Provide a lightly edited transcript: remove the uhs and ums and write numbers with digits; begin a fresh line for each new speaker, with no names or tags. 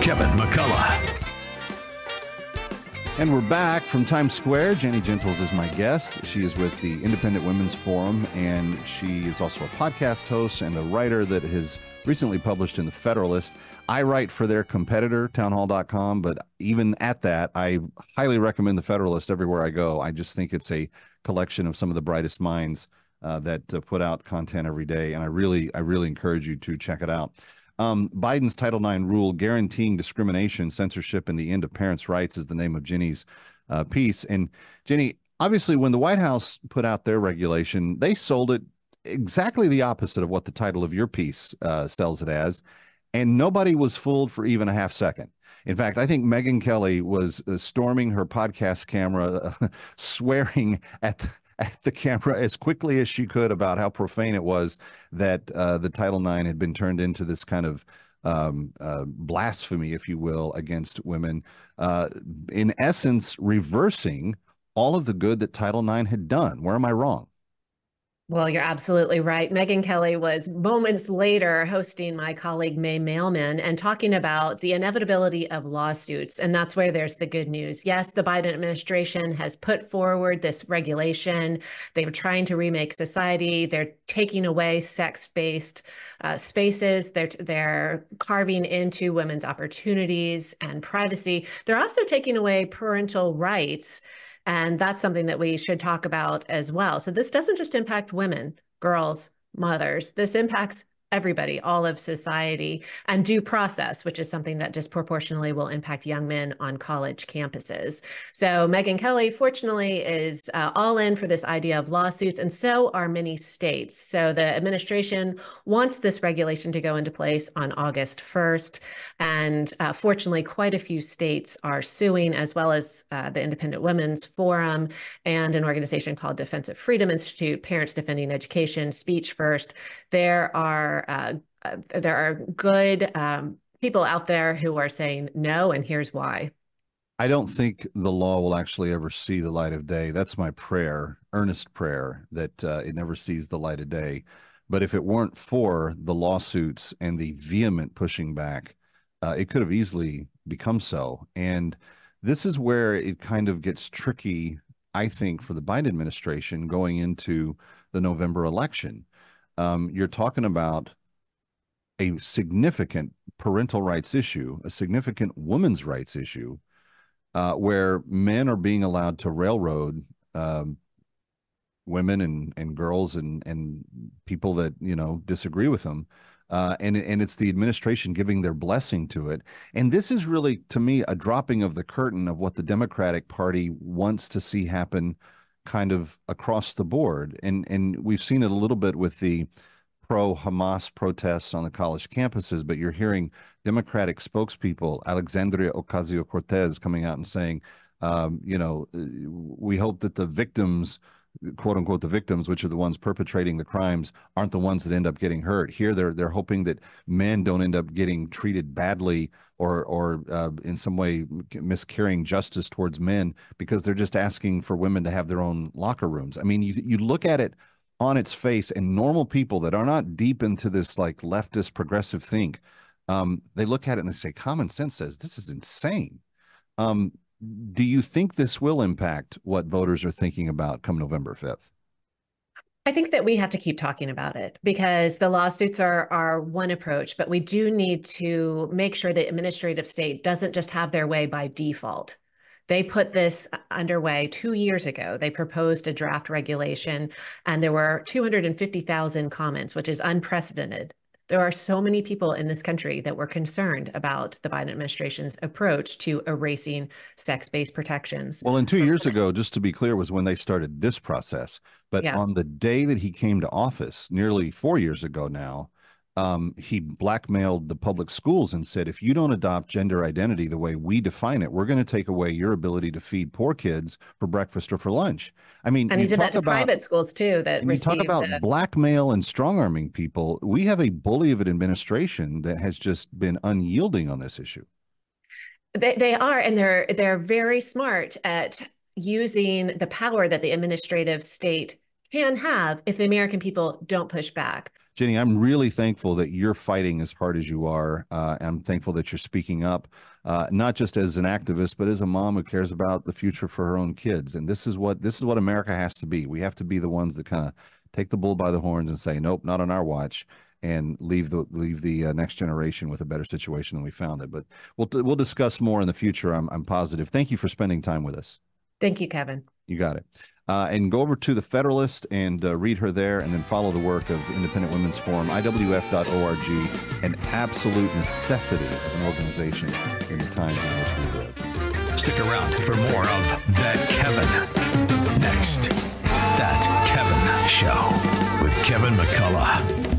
Kevin McCullough.
And we're back from Times Square. Jenny Gentles is my guest. She is with the Independent Women's Forum, and she is also a podcast host and a writer that has recently published in The Federalist. I write for their competitor, townhall.com, but even at that, I highly recommend The Federalist everywhere I go. I just think it's a collection of some of the brightest minds that put out content every day, and I really encourage you to check it out. Biden's Title IX rule guaranteeing discrimination, censorship, and the end of parents' rights is the name of Ginny's piece. And Ginny, obviously, when the White House put out their regulation, they sold it exactly the opposite of what the title of your piece sells it as, and nobody was fooled for even a half second. In fact, I think Megyn Kelly was storming her podcast camera, swearing at the camera as quickly as she could about how profane it was that the Title IX had been turned into this kind of blasphemy, if you will, against women, in essence, reversing all of the good that Title IX had done. Where am I wrong?
Well, you're absolutely right. Megyn Kelly was moments later hosting my colleague May Mailman and talking about the inevitability of lawsuits. And that's where there's the good news. Yes, the Biden administration has put forward this regulation. They're trying to remake society. They're taking away sex-based spaces. They're carving into women's opportunities and privacy. They're also taking away parental rights. And that's something that we should talk about as well. So this doesn't just impact women, girls, mothers. This impacts everybody, all of society, and due process, which is something that disproportionately will impact young men on college campuses. So Megyn Kelly, fortunately, is all in for this idea of lawsuits, and so are many states. So the administration wants this regulation to go into place on August 1st. And fortunately, quite a few states are suing, as well as the Independent Women's Forum and an organization called Defensive Freedom Institute, Parents Defending Education, Speech First. There are good people out there who are saying no, and here's why.
I don't think the law will actually ever see the light of day. That's my prayer, earnest prayer, that it never sees the light of day. But if it weren't for the lawsuits and the vehement pushing back, it could have easily become so. And this is where it kind of gets tricky, I think, for the Biden administration going into the November election. You're talking about a significant parental rights issue, a significant women's rights issue, where men are being allowed to railroad women and girls and people that, you know, disagree with them. And it's the administration giving their blessing to it. And this is really, to me, a dropping of the curtain of what the Democratic Party wants to see happen kind of across the board. And we've seen it a little bit with the pro-Hamas protests on the college campuses, but you're hearing Democratic spokespeople, Alexandria Ocasio-Cortez, coming out and saying, we hope that the victims, quote unquote, the victims, which are the ones perpetrating the crimes, aren't the ones that end up getting hurt. Here, they're hoping that men don't end up getting treated badly or in some way miscarrying justice towards men because they're just asking for women to have their own locker rooms. I mean, you look at it on its face, and normal people that are not deep into this like leftist progressive think, they look at it and they say, common sense says this is insane. Do you think this will impact what voters are thinking about come November 5th?
I think that we have to keep talking about it because the lawsuits are one approach, but we do need to make sure the administrative state doesn't just have their way by default. They put this underway 2 years ago. They proposed a draft regulation, and there were 250,000 comments, which is unprecedented. There are so many people in this country that were concerned about the Biden administration's approach to erasing sex-based protections.
Well, and 2 years ago, just to be clear, was when they started this process. But on the day that he came to office, nearly 4 years ago now, he blackmailed the public schools and said, if you don't adopt gender identity the way we define it, we're going to take away your ability to feed poor kids for breakfast or for lunch. I mean,
and he did that to private schools too. That
you talk about blackmail and strong arming people. We have a bully of an administration that has just been unyielding on this issue.
They are, and they're very smart at using the power that the administrative state can have if the American people don't push back.
Jenny, I'm really thankful that you're fighting as hard as you are. I'm thankful that you're speaking up, not just as an activist, but as a mom who cares about the future for her own kids. And this is what America has to be. We have to be the ones that kind of take the bull by the horns and say, nope, not on our watch, and leave the next generation with a better situation than we found it. But we'll discuss more in the future. I'm positive. Thank you for spending time with us.
Thank you, Kevin.
You got it. And go over to the Federalist and read her there, and then follow the work of the Independent Women's Forum, IWF.org, an absolute necessity of an organization in the times in which we live.
Stick around for more of That Kevin. Next, That Kevin Show with Kevin McCullough.